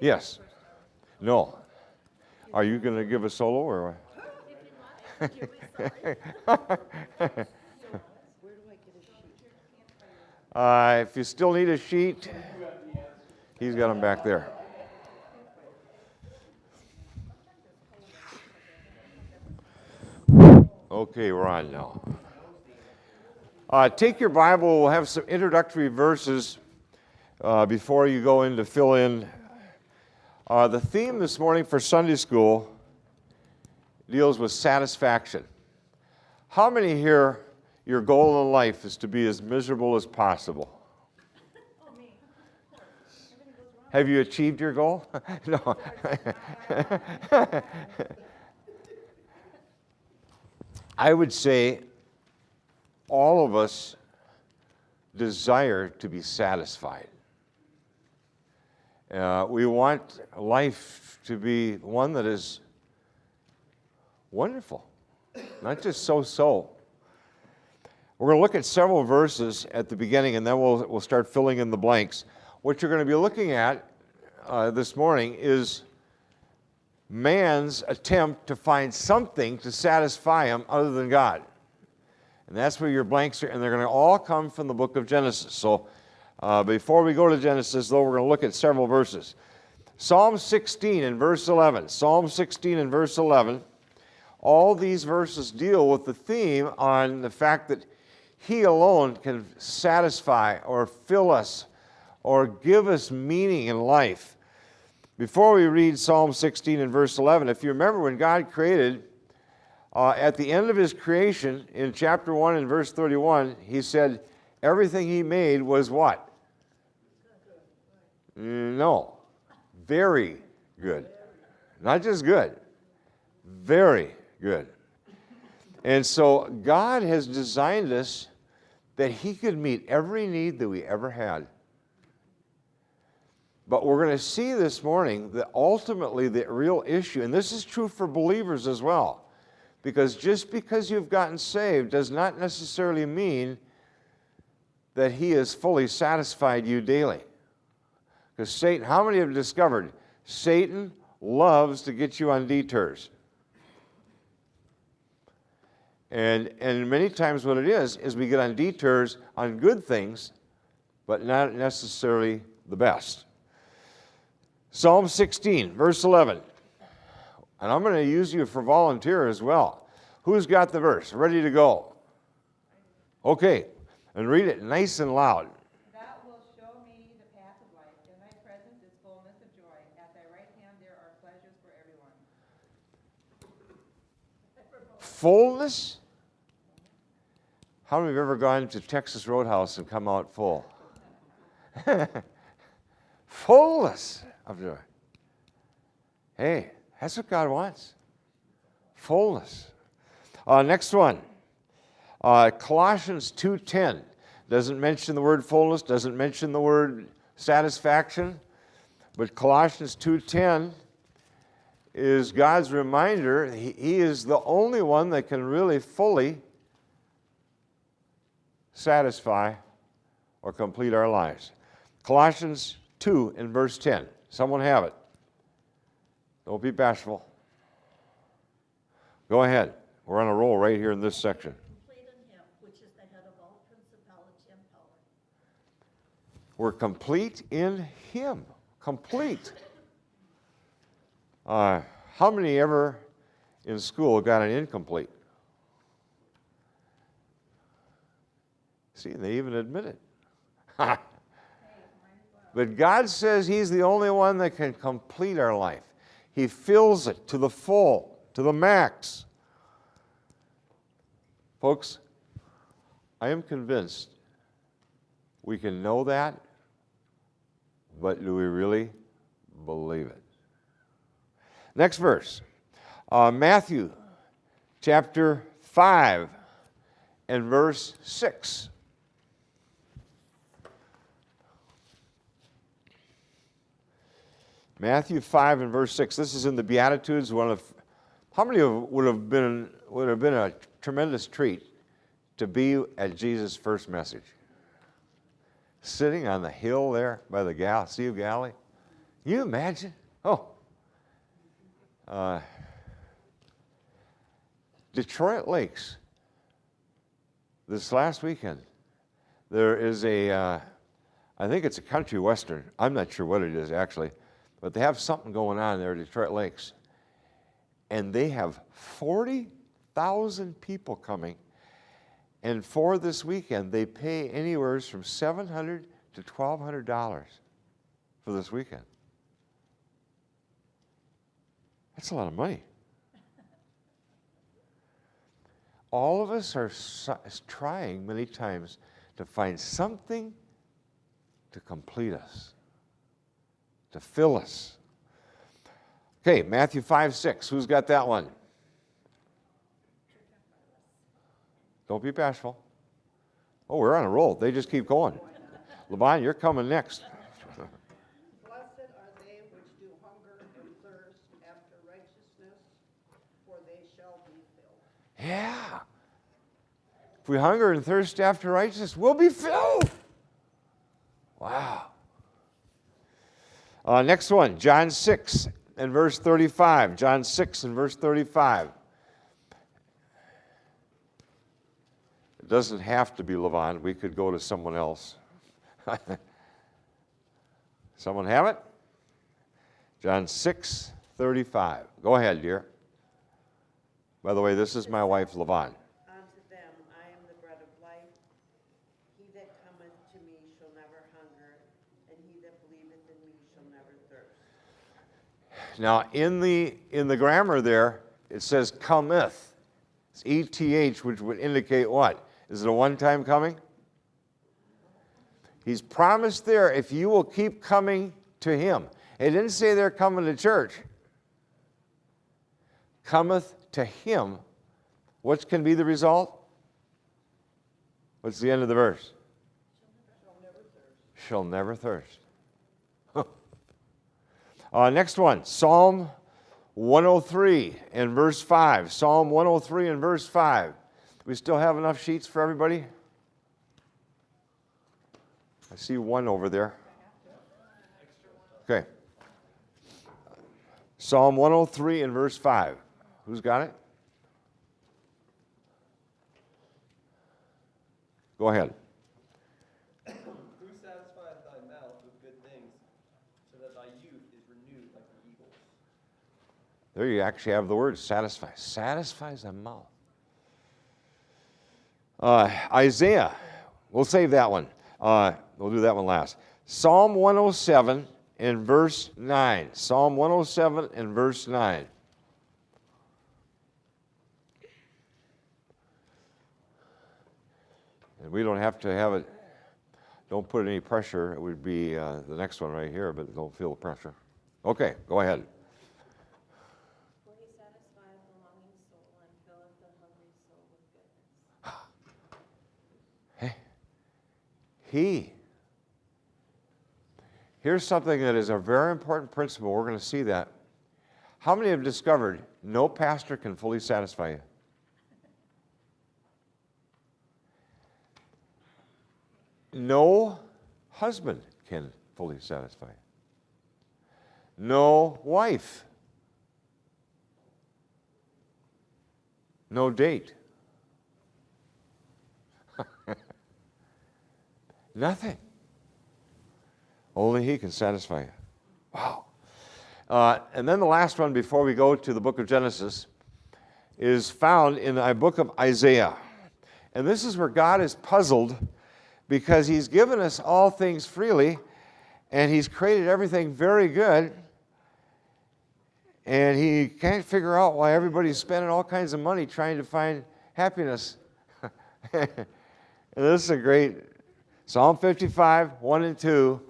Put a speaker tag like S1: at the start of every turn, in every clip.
S1: Yes. No. Are you going to give a solo or what? If you still need a sheet, he's got them back there. Okay, we're on now. Take your Bible. We'll have some introductory verses before you go in to fill in. The theme this morning for Sunday school deals with satisfaction. How many here, your goal in life is to be as miserable as possible? Have you achieved your goal? No. I would say all of us desire to be satisfied. We want life to be one that is wonderful, not just so-so. We're going to look at several verses at the beginning, and then we'll start filling in the blanks. What you're going to be looking at this morning is man's attempt to find something to satisfy him other than God. And that's where your blanks are, and they're going to all come from the book of Genesis. So before we go to Genesis, though, we're going to look at several verses. Psalm 16 and verse 11. Psalm 16 and verse 11. All these verses deal with the theme on the fact that He alone can satisfy or fill us or give us meaning in life. Before we read Psalm 16 and verse 11, if you remember when God created, at the end of His creation, in chapter 1 and verse 31, He said, everything He made was what? No. Very good. Not just good. Very good. And so God has designed us that He could meet every need that we ever had. But we're going to see this morning that ultimately the real issue, and this is true for believers as well, because just because you've gotten saved does not necessarily mean that He has fully satisfied you daily. Because Satan, how many have discovered Satan loves to get you on detours? And many times what it is we get on detours on good things, but not necessarily the best. Psalm 16, verse 11. And I'm going to use you for volunteer as well. Who's got the verse? Ready to go? Okay. And read it nice and loud.
S2: Thou wilt show me the path of life. In thy presence is fullness of joy. At thy right hand there are pleasures for everyone.
S1: Fullness? How many have ever gone to Texas Roadhouse and come out full? Fullness of joy. Hey, that's what God wants. Fullness. Next one. Colossians 2:10 doesn't mention the word fullness, doesn't mention the word satisfaction, but Colossians 2:10 is God's reminder He is the only one that can really fully satisfy or complete our lives. Colossians 2 and verse 10. Someone have it. Don't be bashful. Go ahead. We're on a roll right here in this section.
S3: Complete in Him, which is the head of all principality and power.
S1: We're complete in Him. Complete. How many ever in school got an incomplete? See, they even admit it. But God says He's the only one that can complete our life. He fills it to the full, to the max. Folks, I am convinced we can know that, but do we really believe it? Next verse. Matthew chapter 5 and verse 6. Matthew 5 and verse 6. This is in the Beatitudes. How many would have been a tremendous treat to be at Jesus' first message? Sitting on the hill there by the Sea of Galilee. Can you imagine? Oh. Detroit Lakes. This last weekend, there is I think it's a country western. I'm not sure what it is actually, but they have something going on there at Detroit Lakes. And they have 40,000 people coming. And for this weekend, they pay anywhere from $700 to $1,200 for this weekend. That's a lot of money. All of us are trying many times to find something to complete us, to fill us. Okay, Matthew 5:6. Who's got that one? Don't be bashful. Oh, we're on a roll. They just keep going. Levon, you're coming next.
S4: Blessed are they which do hunger and thirst after righteousness, for they shall be filled.
S1: Yeah. If we hunger and thirst after righteousness, we'll be filled. Wow. Next one, John 6 and verse 35. John 6 and verse 35. It doesn't have to be Levon. We could go to someone else. Someone have it? John 6:35. Go ahead, dear. By the way, this is my wife, Levon.
S5: Unto them, I am the bread of life. He that cometh to me shall never hunger, and he that believeth in me shall never thirst.
S1: Now, in the grammar there, it says cometh. It's ETH, which would indicate what? Is it a one-time coming? He's promised there, if you will keep coming to him. It didn't say they're coming to church. Cometh to him. What can be the result? What's the end of the verse? Shall never thirst. Next one, Psalm 103 and verse 5. Psalm 103 and verse 5. We still have enough sheets for everybody? I see one over there. Okay. Psalm 103 and verse 5. Who's got it? Go ahead.
S6: Who satisfieth thy mouth with good things, so that thy youth is renewed like the eagles?
S1: There you actually have the word satisfy. Satisfies the mouth. Isaiah. We'll save that one. We'll do that one last. Psalm 107 and verse 9. Psalm 107 and verse 9. And we don't have to have it, don't put any pressure. It would be the next one right here, but don't feel the pressure. Okay, go ahead.
S7: For he satisfieth the longing soul and filleth the hungry soul with goodness.
S1: He. Here's something that is a very important principle. We're going to see that. How many have discovered no pastor can fully satisfy you? No husband can fully satisfy you. No wife. No date. Nothing. Only he can satisfy you. Wow. And then the last one before we go to the book of Genesis is found in the book of Isaiah. And this is where God is puzzled because he's given us all things freely and he's created everything very good. And he can't figure out why everybody's spending all kinds of money trying to find happiness. And this is a great Psalm 55, 1 and 2,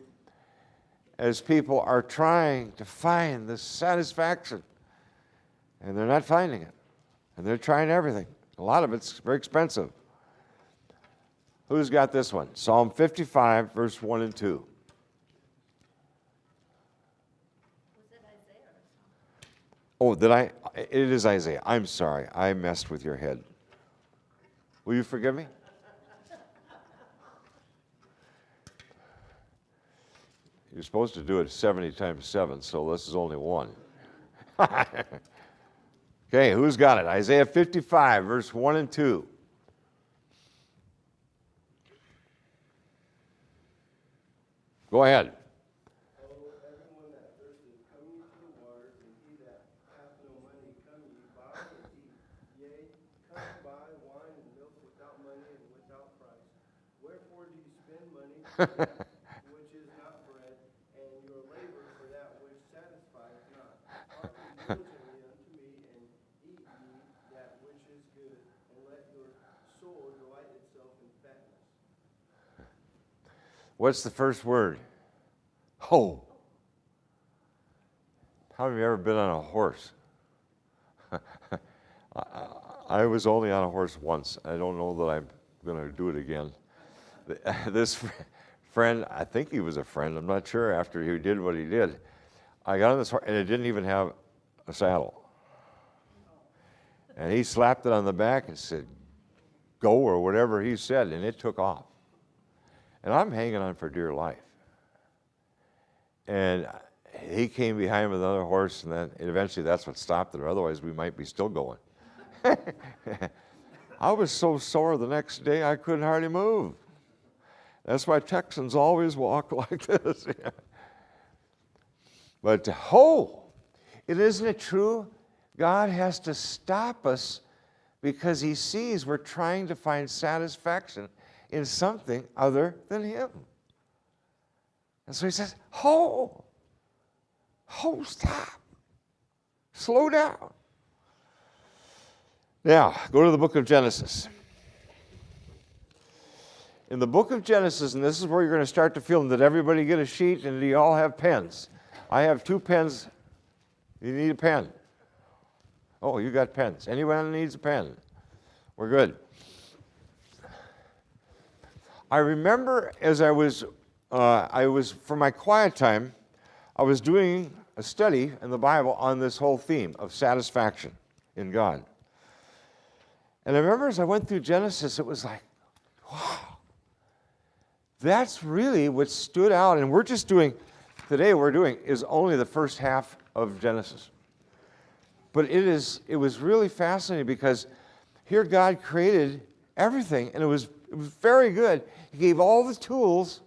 S1: as people are trying to find this satisfaction. And they're not finding it. And they're trying everything. A lot of it's very expensive. Who's got this one? Psalm 55, verse 1 and 2.
S3: Was it Isaiah or something?
S1: Oh, did I? It is Isaiah. I'm sorry. I messed with your head. Will you forgive me? You're supposed to do it 70 times 7, so this is only 1. Okay, who's got it? Isaiah 55, verse 1 and 2. Go ahead.
S6: Oh, everyone that thirsteth, come ye to the waters, and he that hath no money, come ye, buy and eat. Yea, come buy wine and milk without money and without price. Wherefore do ye spend money for that which is not bread, and your labor for that which satisfieth not? Hearken diligently unto me, and eat ye that which is good, and let your soul delight itself in fatness.
S1: What's the first word? Ho. How have you ever been on a horse? I was only on a horse once. I don't know that I'm going to do it again. This friend, I think he was a friend, I'm not sure, after he did what he did, I got on this horse, and it didn't even have a saddle. And he slapped it on the back and said, go, or whatever he said, and it took off. And I'm hanging on for dear life. And he came behind with another horse, and then eventually that's what stopped it, or otherwise we might be still going. I was so sore the next day I couldn't hardly move. That's why Texans always walk like this. But isn't it true? God has to stop us because he sees we're trying to find satisfaction in something other than him. And so he says, stop. Slow down. Now, go to the book of Genesis. In the book of Genesis, and this is where you're going to start to feel, did everybody get a sheet and do you all have pens? I have 2 pens. You need a pen. Oh, you got pens. Anyone needs a pen? We're good. I remember as I was for my quiet time, I was doing a study in the Bible on this whole theme of satisfaction in God. And I remember as I went through Genesis, it was like, wow, that's really what stood out. And today we're doing is only the first half of Genesis. But it was really fascinating because here God created everything, and it was very good. He gave all the tools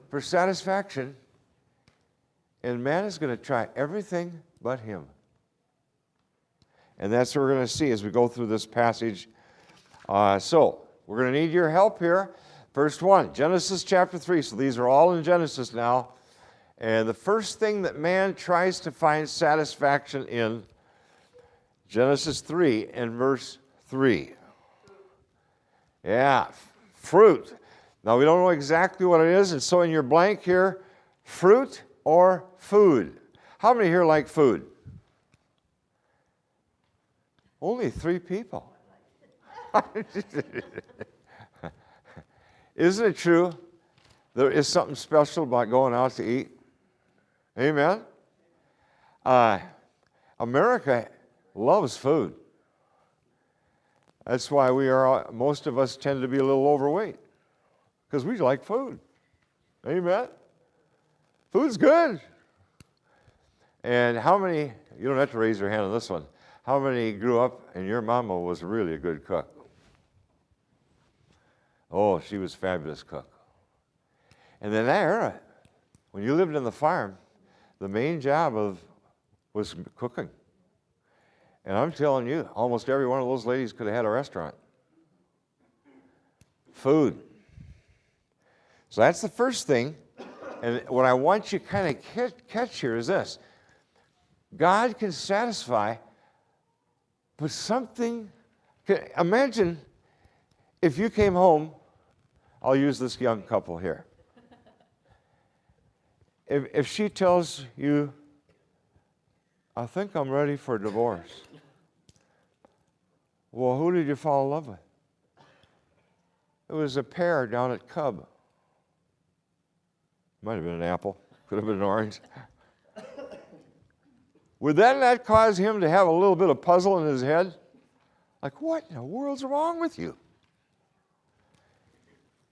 S1: for satisfaction, and man is going to try everything but him. And that's what we're going to see as we go through this passage. So we're going to need your help here. First one, Genesis chapter 3. So these are all in Genesis now. And the first thing that man tries to find satisfaction in, Genesis 3 and verse 3. Yeah, fruit. Now we don't know exactly what it is, and so in your blank here, fruit or food. How many here like food? Only 3 people. Isn't it true? There is something special about going out to eat. Amen? America loves food. That's why most of us tend to be a little overweight, because we like food. Amen? Food's good. And how many, you don't have to raise your hand on this one, how many grew up and your mama was really a good cook? Oh, she was a fabulous cook. And in that era, when you lived in the farm, the main job was cooking. And I'm telling you, almost every one of those ladies could have had a restaurant. Food. So that's the first thing. And what I want you to kind of catch here is this. God can satisfy, but imagine if you came home, I'll use this young couple here. If she tells you, I think I'm ready for a divorce. Well, who did you fall in love with? It was a pear down at Cub. Might have been an apple. Could have been an orange. Would that not cause him to have a little bit of puzzle in his head? Like, what in the world's wrong with you?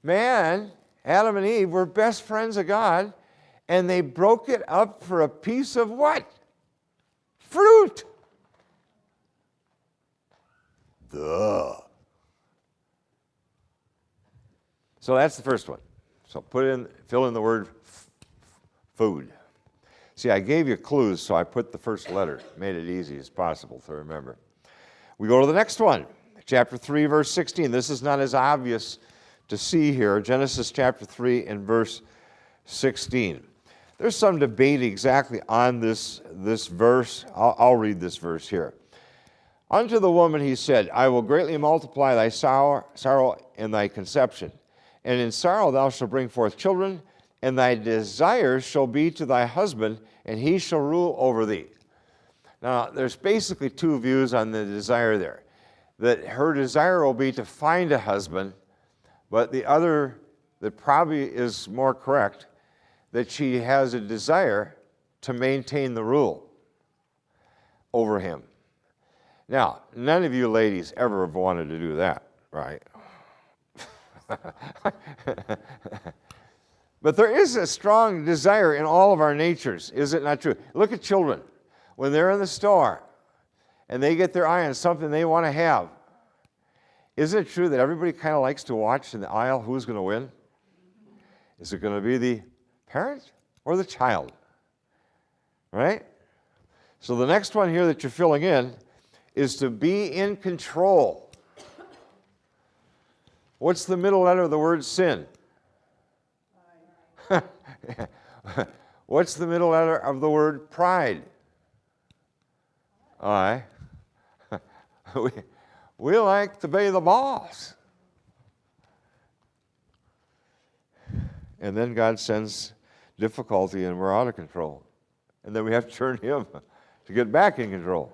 S1: Man, Adam and Eve were best friends of God, and they broke it up for a piece of what? Fruit. Duh. So that's the first one. So fill in the word food. See, I gave you clues, so I put the first letter, made it easy as possible to remember. We go to the next one, chapter 3, verse 16. This is not as obvious to see here. Genesis chapter 3 and verse 16. There's some debate exactly on this verse. I'll read this verse here. Unto the woman he said, I will greatly multiply thy sorrow and thy conception. And in sorrow thou shalt bring forth children, and thy desires shall be to thy husband, and he shall rule over thee. Now, there's basically two views on the desire there. That her desire will be to find a husband, but the other that probably is more correct, that she has a desire to maintain the rule over him. Now, none of you ladies ever have wanted to do that, right? But there is a strong desire in all of our natures, is it not true? Look at children. When they're in the store and they get their eye on something they want to have, isn't it true that everybody kind of likes to watch in the aisle who's going to win? Is it going to be the parent or the child? Right? So the next one here that you're filling in is to be in control. What's the middle letter of the word sin? What's the middle letter of the word pride? I. We like to be the boss. And then God sends difficulty and we're out of control. And then we have to turn to Him to get back in control.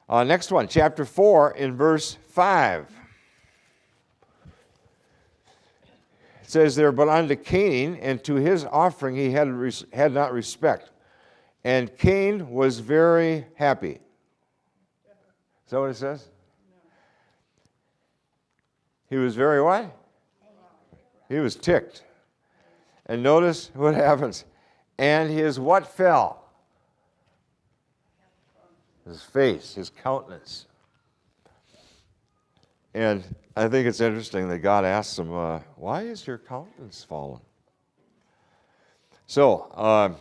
S1: Next one, chapter 4 in verse 5. It says there, but unto Cain and to his offering he had not respect. And Cain was very happy. Is that what it says? He was very what? He was ticked. And notice what happens. And his what fell? His face, his countenance. And I think it's interesting that God asks him, why is your countenance fallen? So,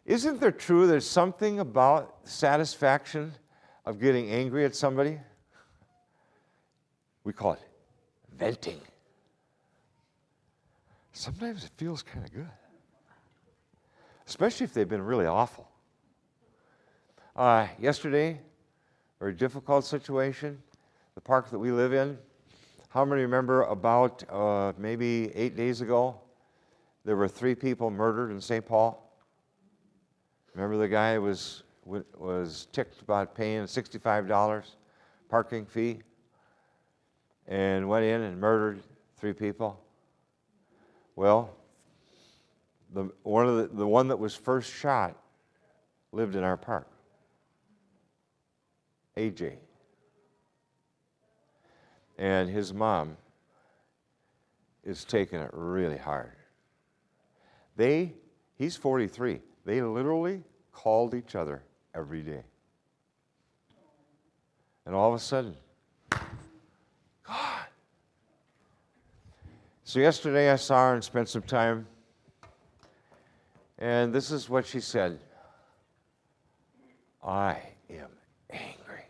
S1: isn't there true there's something about satisfaction of getting angry at somebody? We call it venting. Sometimes it feels kind of good, especially if they've been really awful. Yesterday, very difficult situation, the park that we live in. How many remember about maybe 8 days ago, there were 3 people murdered in St. Paul? Remember the guy was ticked about paying $65 parking fee and went in and murdered 3 people? Well, the one that was first shot lived in our park. AJ. And his mom is taking it really hard. He's 43. They literally called each other every day. And all of a sudden, God. So yesterday I saw her and spent some time, and this is what she said. I am angry.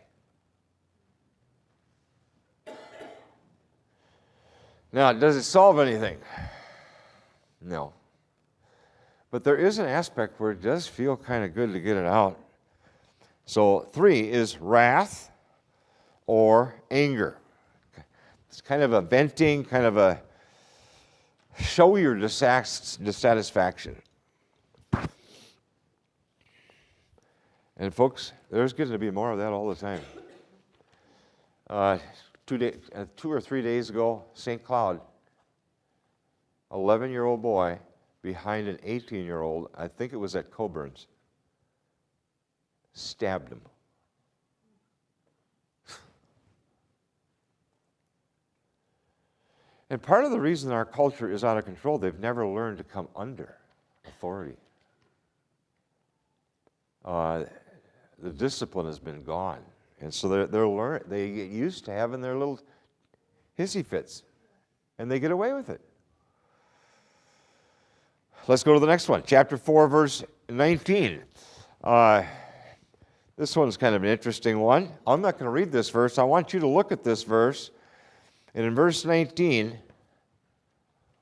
S1: Now, does it solve anything? No. But there is an aspect where it does feel kind of good to get it out. So 3 is wrath or anger. It's kind of a venting, kind of a show your dissatisfaction. And folks, there's going to be more of that all the time. 2 or 3 days ago, St. Cloud, 11-year-old boy behind an 18-year-old, I think it was at Coburn's, stabbed him. And part of the reason our culture is out of control, they've never learned to come under authority. The discipline has been gone. And so they get used to having their little hissy fits, and they get away with it. Let's go to the next one, chapter 4, verse 19. This one's kind of an interesting one. I'm not going to read this verse. I want you to look at this verse. And in verse 19,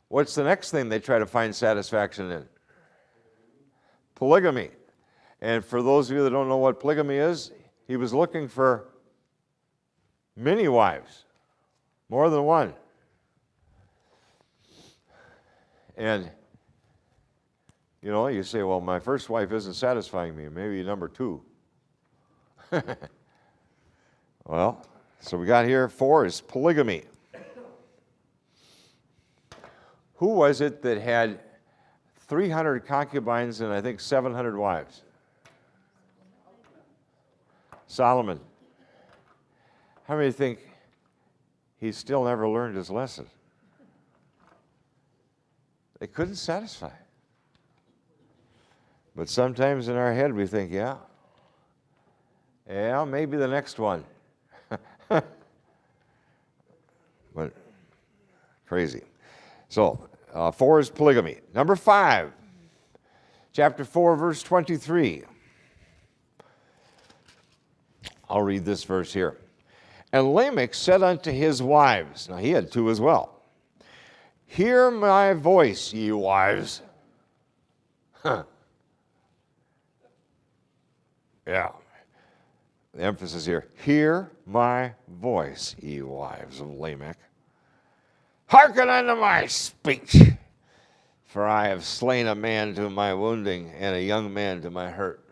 S1: what's the next thing they try to find satisfaction in? Polygamy. And for those of you that don't know what polygamy is, he was looking for many wives, more than one. And, you know, you say, well, my first wife isn't satisfying me. Maybe number 2. Well, so we got here 4 is polygamy. Who was it that had 300 concubines and I think 700 wives? Solomon. How many think he still never learned his lesson? They couldn't satisfy. But sometimes in our head we think, yeah, maybe the next one. But crazy. So, 4 is polygamy. Number 5, chapter 4, verse 23. I'll read this verse here. And Lamech said unto his wives, now he had 2 as well, hear my voice, ye wives. Huh. Yeah. The emphasis here. Hear my voice, ye wives of Lamech. Hearken unto my speech. For I have slain a man to my wounding and a young man to my hurt.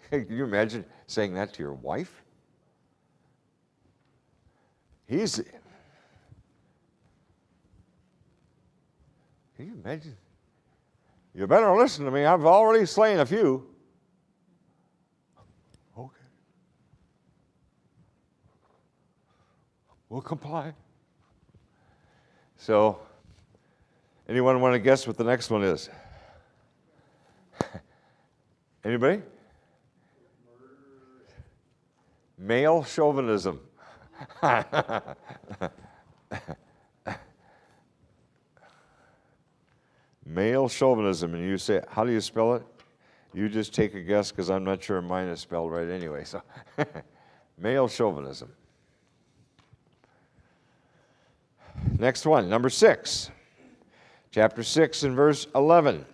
S1: Can you imagine saying that to your wife? Can you imagine? You better listen to me. I've already slain a few. Okay. We'll comply. So, anyone want to guess what the next one is? Anybody? Male chauvinism. Male chauvinism, and you say, how do you spell it? You just take a guess because I'm not sure mine is spelled right anyway. So, male chauvinism. Next one, number 6. Chapter 6 and verse 11.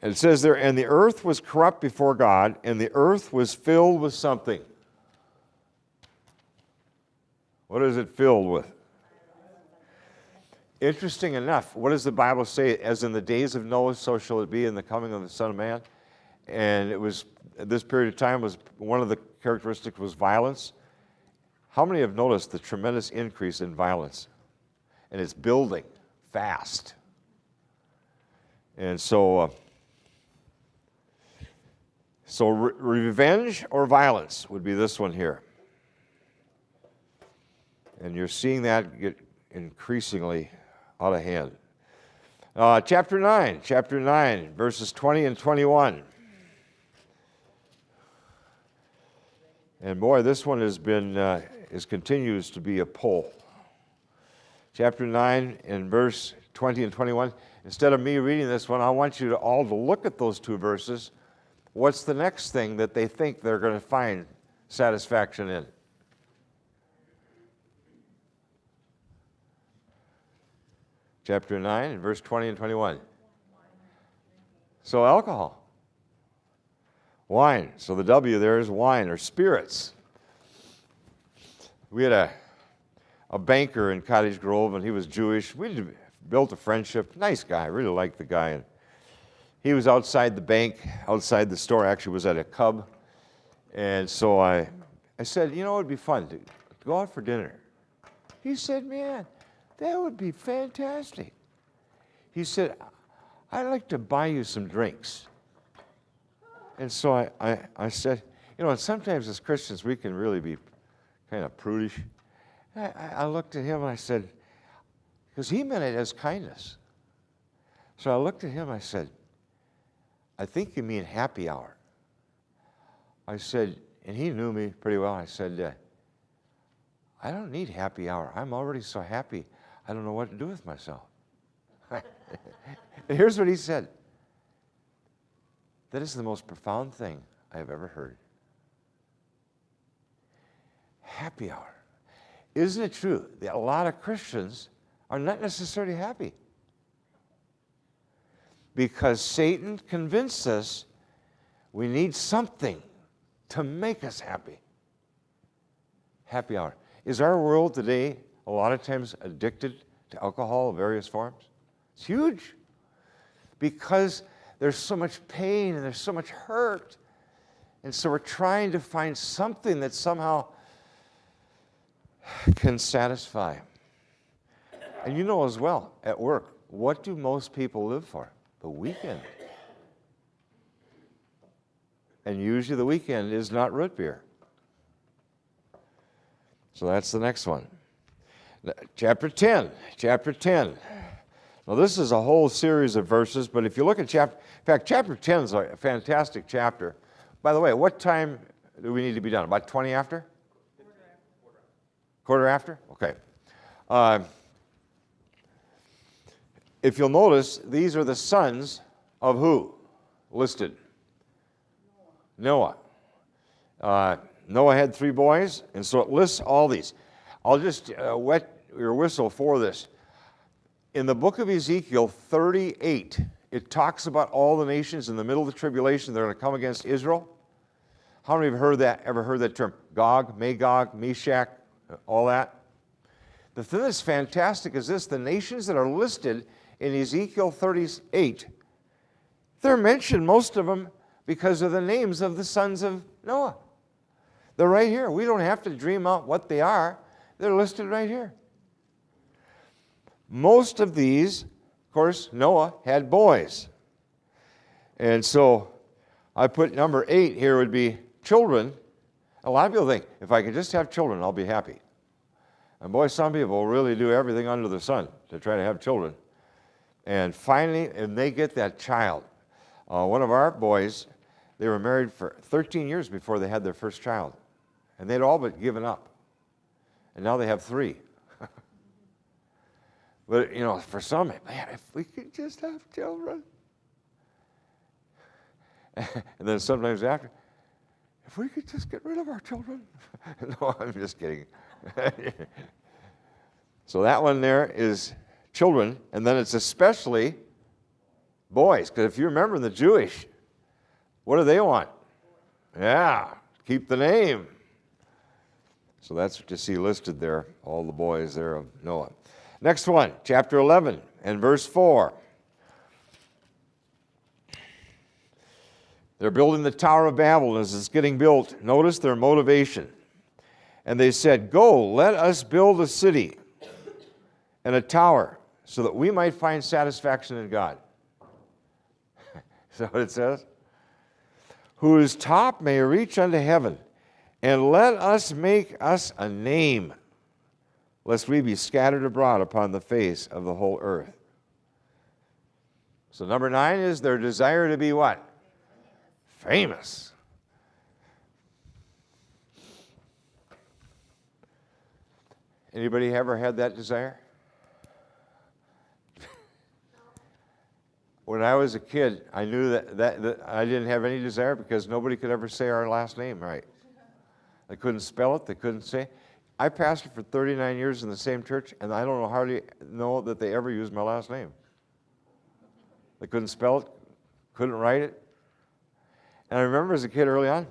S1: And it says there, and the earth was corrupt before God, and the earth was filled with something. What is it filled with? Interesting enough, what does the Bible say? As in the days of Noah, so shall it be in the coming of the Son of Man. And it was, this period of time was, one of the characteristics was violence. How many have noticed the tremendous increase in violence? And it's building fast. And so, revenge or violence would be this one here. And you're seeing that get increasingly out of hand. Chapter 9, verses 20 and 21. And boy, this one has been, continues to be a pull. Chapter 9 and verse 20 and 21. Instead of me reading this one, I want you to all to look at those 2 verses. What's the next thing that they think they're going to find satisfaction in? Chapter 9 and verse 20 and 21. So alcohol. Wine. So the W there is wine or spirits. We had a banker in Cottage Grove, and he was Jewish. We built a friendship. Nice guy. I really liked the guy. And he was outside the bank, outside the store. Actually was at a Cub. And so I said, you know, it would be fun to go out for dinner. He said, man, that would be fantastic. He said, I'd like to buy you some drinks. And so I said, you know, and sometimes as Christians we can really be kind of prudish. I looked at him and I said, because he meant it as kindness. So I looked at him and I said, I think you mean happy hour. I said, and he knew me pretty well. I said, I don't need happy hour. I'm already so happy, I don't know what to do with myself. And here's what he said. That is the most profound thing I have ever heard. Happy hour. Isn't it true that a lot of Christians are not necessarily happy? Because Satan convinced us we need something to make us happy. Happy hour. Is our world today a lot of times addicted to alcohol of various forms? It's huge. Because there's so much pain and there's so much hurt. And so we're trying to find something that somehow can satisfy. And you know as well, at work, what do most people live for? The weekend. And usually the weekend is not root beer. So that's the next one. Chapter 10. Now this is a whole series of verses, but if you look at chapter 10 is a fantastic chapter. By the way, what time do we need to be done? About 20 after? Quarter after? Okay. If you'll notice, these are the sons of who listed? Noah. Noah had 3 boys, and so it lists all these. I'll just wet your whistle for this. In the book of Ezekiel 38, it talks about all the nations in the middle of the tribulation that are going to come against Israel. How many have ever heard that term? Gog, Magog, Meshach, all that? The thing that's fantastic is this: the nations that are listed in Ezekiel 38, they're mentioned, most of them, because of the names of the sons of Noah. They're right here. We don't have to dream out what they are. They're listed right here. Most of these, of course, Noah had boys. And so I put number 8 here would be children. A lot of people think, if I can just have children, I'll be happy. And boy, some people really do everything under the sun to try to have children. And finally, and they get that child. One of our boys, they were married for 13 years before they had their first child. And they'd all but given up. And now they have 3. But, you know, for some, man, if we could just have children. And then sometimes after, if we could just get rid of our children. No, I'm just kidding. So that one there is children, and then it's especially boys. Because if you remember the Jewish, what do they want? Yeah, keep the name. So that's what you see listed there, all the boys there of Noah. Next one, chapter 11 and verse 4. They're building the Tower of Babel. As it's getting built, notice their motivation. And they said, "Go, let us build a city and a tower so that we might find satisfaction in God." Is that what it says? "Whose top may reach unto heaven, and let us make us a name, lest we be scattered abroad upon the face of the whole earth." So number 9 is their desire to be what? Famous. Anybody ever had that desire? When I was a kid, I knew that I didn't have any desire because nobody could ever say our last name right. They couldn't spell it. They couldn't say. I pastored for 39 years in the same church, and I don't hardly know that they ever used my last name. They couldn't spell it, couldn't write it. And I remember as a kid early on,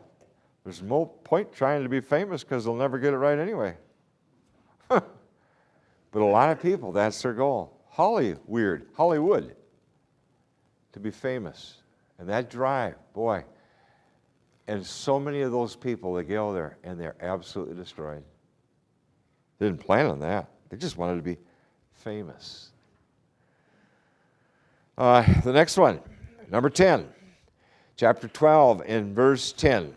S1: there's no point trying to be famous because they'll never get it right anyway. But a lot of people, that's their goal. Hollywood, to be famous. And that drive, boy. And so many of those people, they go there and they're absolutely destroyed. They didn't plan on that. They just wanted to be famous. The next one, number 10, chapter 12 and verse 10.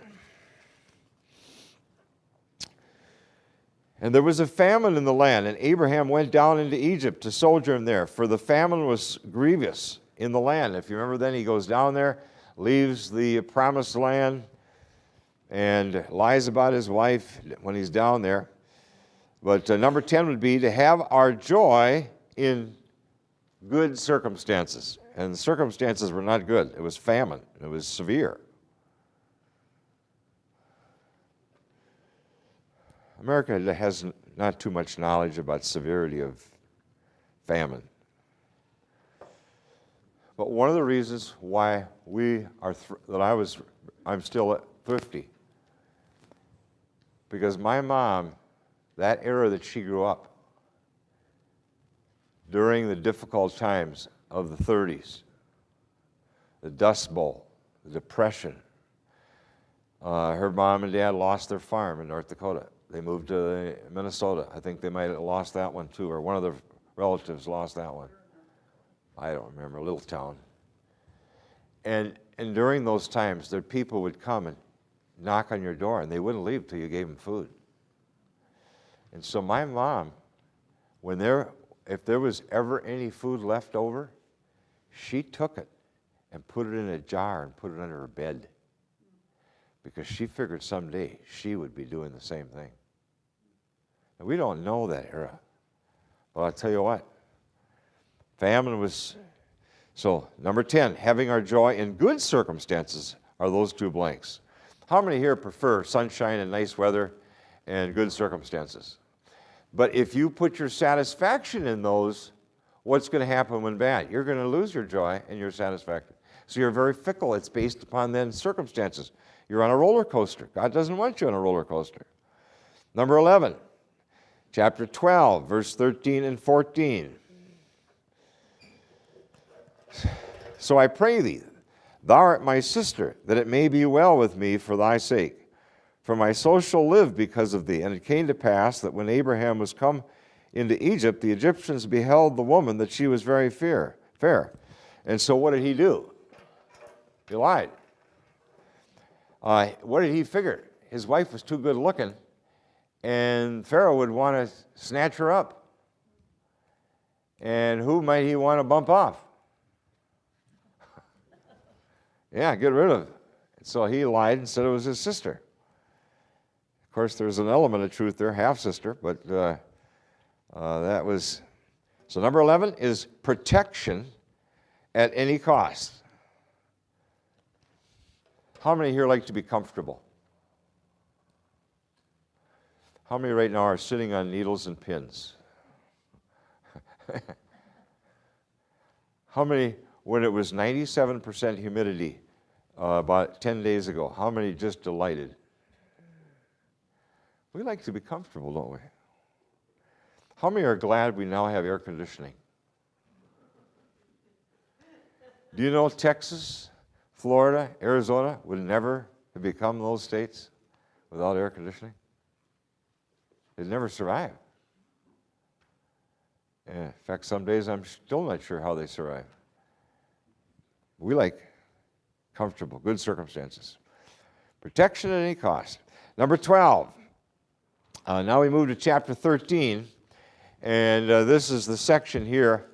S1: And there was a famine in the land, and Abraham went down into Egypt to sojourn there, for the famine was grievous in the land. If you remember then, he goes down there, leaves the promised land, and lies about his wife when he's down there. But number 10 would be to have our joy in good circumstances. And the circumstances were not good. It was famine. It was severe. America has not too much knowledge about severity of famine. But one of the reasons why I'm still at 50, because my mom, that era that she grew up, during the difficult times of the 30s, the Dust Bowl, the Depression, her mom and dad lost their farm in North Dakota. They moved to Minnesota. I think they might have lost that one too, or one of their relatives lost that one. I don't remember, a little town. And during those times, their people would come and knock on your door, and they wouldn't leave till you gave them food. And so my mom, if there was ever any food left over, she took it and put it in a jar and put it under her bed, because she figured someday she would be doing the same thing. And we don't know that era. But I'll tell you what, famine was... So, number 10, having our joy in good circumstances are those two blanks. How many here prefer sunshine and nice weather and good circumstances? But if you put your satisfaction in those, what's going to happen when bad? You're going to lose your joy and your satisfaction. So you're very fickle. It's based upon then circumstances. You're on a roller coaster. God doesn't want you on a roller coaster. Number 11, chapter 12, verse 13 and 14. So I pray thee, thou art my sister, that it may be well with me for thy sake. For my soul shall live because of thee. And it came to pass that when Abraham was come into Egypt, the Egyptians beheld the woman, that she was very fair. And so what did he do? He lied. What did he figure? His wife was too good looking, and Pharaoh would want to snatch her up. And who might he want to bump off? Yeah, get rid of. So he lied and said it was his sister. Of course, there's an element of truth there, half-sister, but that was... So number 11 is protection at any cost. How many here like to be comfortable? How many right now are sitting on needles and pins? How many, when it was 97% humidity about 10 days ago, how many just delighted? We like to be comfortable, don't we? How many are glad we now have air conditioning? Do you know Texas, Florida, Arizona would never have become those states without air conditioning? They'd never survive. In fact, some days I'm still not sure how they survive. We like comfortable, good circumstances. Protection at any cost. Number 12. Now we move to chapter 13, and this is the section here.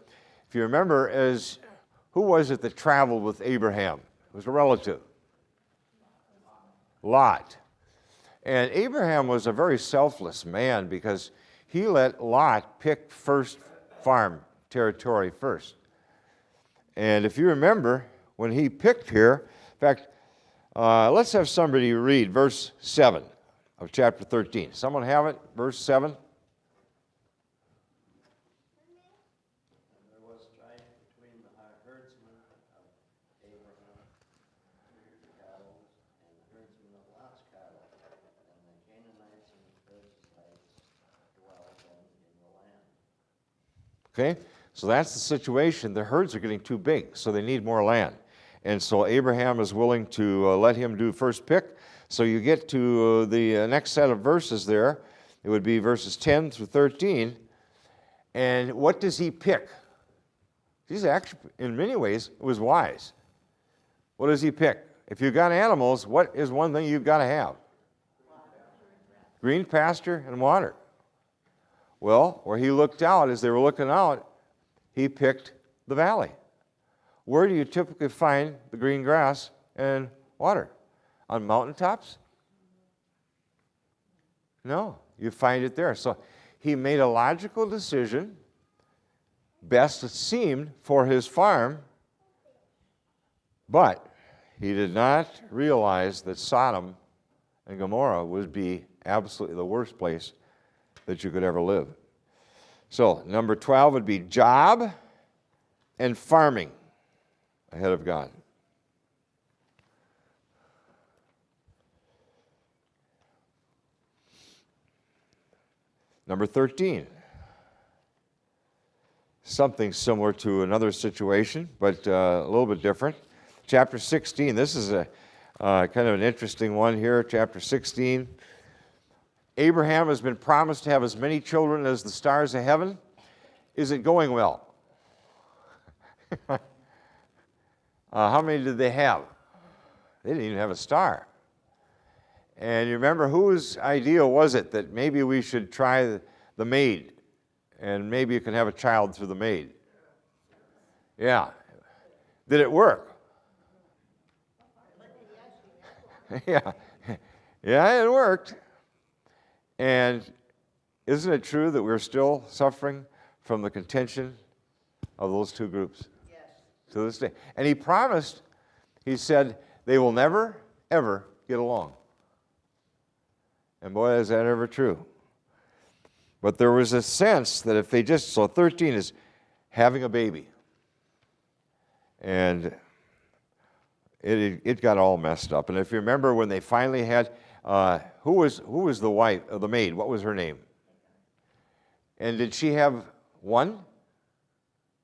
S1: If you remember, who was it that traveled with Abraham? It was a relative. Lot. And Abraham was a very selfless man because he let Lot pick first farm territory first. And if you remember, when he picked here, in fact, let's have somebody read verse 7 of chapter 13. Someone have it? Verse 7?
S8: There was strife between the herdsmen of Abraham, cattle, and the herdsmen of Lot's cattle, and the Canaanites and the Perizzites dwelled then in the land.
S1: Okay, so that's the situation. The herds are getting too big, so they need more land. And so Abraham is willing to let him do first pick. So you get to the next set of verses there. It would be verses 10 through 13. And what does he pick? He's actually, in many ways, it was wise. What does he pick? If you've got animals, what is one thing you've got to have? Green pasture and water. Well, where he looked out, as they were looking out, he picked the valley. Where do you typically find the green grass and water? On mountaintops? No, you find it there. So he made a logical decision, best it seemed for his farm, but he did not realize that Sodom and Gomorrah would be absolutely the worst place that you could ever live. So number 12 would be job and farming ahead of God. Number 13, something similar to another situation, but a little bit different. Chapter 16, this is a kind of an interesting one here. Chapter 16, Abraham has been promised to have as many children as the stars of heaven. Is it going well? How many did they have? They didn't even have a star. And you remember, whose idea was it that maybe we should try the maid, and maybe you can have a child through the maid? Yeah. Did it work? Yeah. Yeah, it worked. And isn't it true that we're still suffering from the contention of those two groups?
S4: Yes.
S1: To this day. And he promised, he said, they will never, ever get along. And boy, is that ever true. But there was a sense that if they just, so 13 is having a baby. And it got all messed up. And if you remember when they finally had, who was the wife, the maid? What was her name? And did she have one?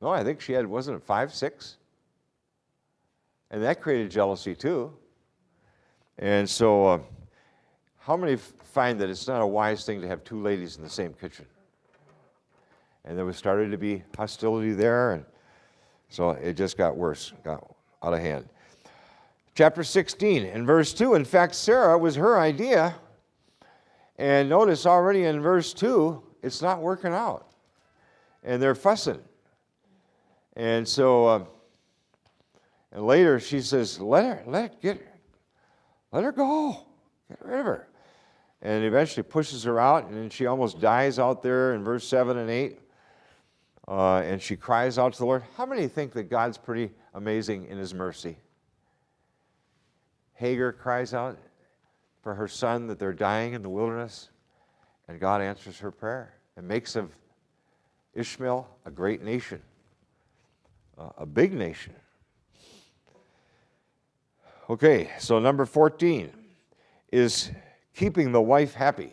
S1: No, I think she had, wasn't it 5, 6? And that created jealousy too. And so, how many find that it's not a wise thing to have two ladies in the same kitchen? And there was started to be hostility there, and so it just got worse, got out of hand. Chapter 16, in verse 2, in fact, Sarah was her idea, and notice already in verse 2, it's not working out, and they're fussing. And so, and later she says, let her go, get rid of her. And eventually pushes her out, and then she almost dies out there in verse 7 and 8. And she cries out to the Lord. How many think that God's pretty amazing in his mercy? Hagar cries out for her son that they're dying in the wilderness, and God answers her prayer and makes of Ishmael a great nation, a big nation. Okay, so number 14 is keeping the wife happy.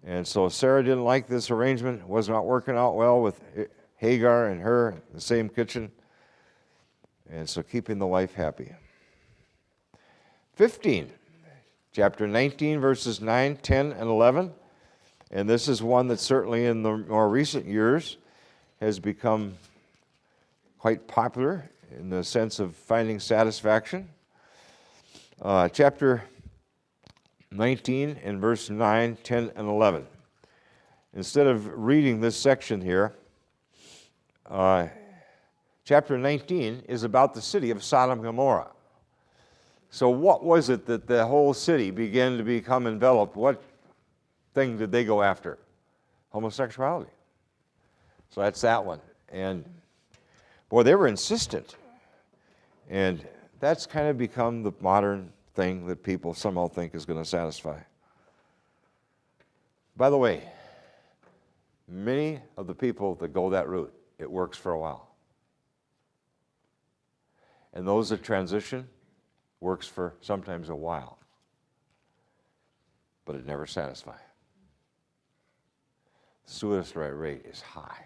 S1: And so Sarah didn't like this arrangement. It was not working out well with Hagar and her in the same kitchen. And so keeping the wife happy. 15, chapter 19, verses 9, 10, and 11. And this is one that certainly in the more recent years has become quite popular in the sense of finding satisfaction. Chapter 19 and verse 9, 10, and 11. Instead of reading this section here, chapter 19 is about the city of Sodom and Gomorrah. So what was it that the whole city began to become enveloped? What thing did they go after? Homosexuality. So that's that one. And boy, they were insistent. And that's kind of become the modern thing that people somehow think is going to satisfy. By the way, many of the people that go that route, it works for a while. And those that transition, works for sometimes a while. But it never satisfies. The suicide rate is high.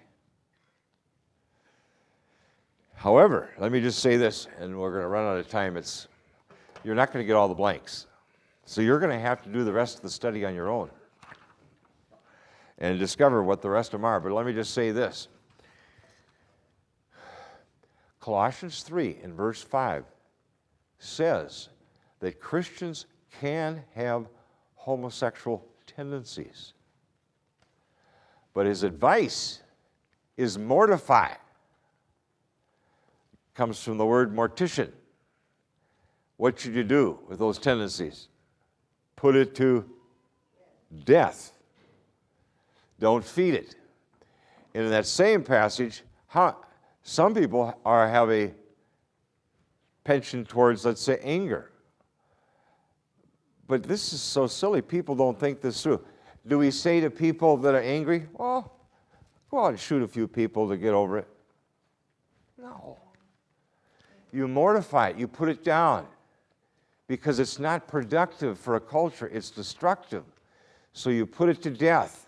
S1: However, let me just say this, and we're going to run out of time. You're not going to get all the blanks. So you're going to have to do the rest of the study on your own and discover what the rest of them are. But let me just say this. Colossians 3 in verse 5 says that Christians can have homosexual tendencies. But his advice is mortify. Comes from the word mortician. What should you do with those tendencies? Put it to death. Don't feed it. And in that same passage, some people have a penchant towards, let's say, anger. But this is so silly. People don't think this through. Do we say to people that are angry, well, go out and shoot a few people to get over it? No. You mortify it. You put it down. Because it's not productive for a culture. It's destructive. So you put it to death.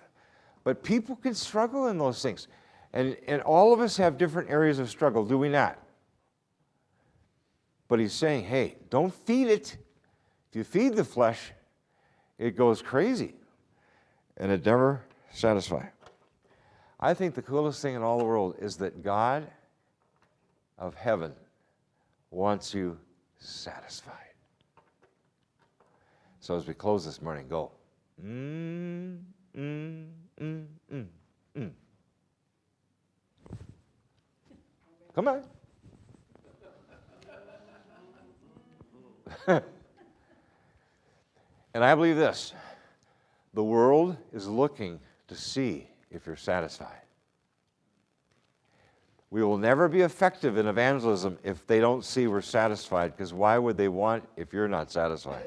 S1: But people can struggle in those things. And all of us have different areas of struggle, do we not? But he's saying, hey, don't feed it. If you feed the flesh, it goes crazy. And it never satisfies. I think the coolest thing in all the world is that God of heaven wants you satisfied. So as we close this morning, go. Come on. And I believe this. The world is looking to see if you're satisfied. We will never be effective in evangelism if they don't see we're satisfied, because why would they want if you're not satisfied?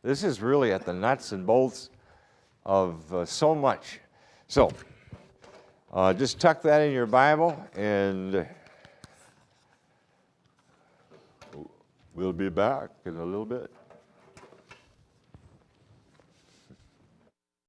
S1: This is really at the nuts and bolts of so much. So, just tuck that in your Bible, and we'll be back in a little bit.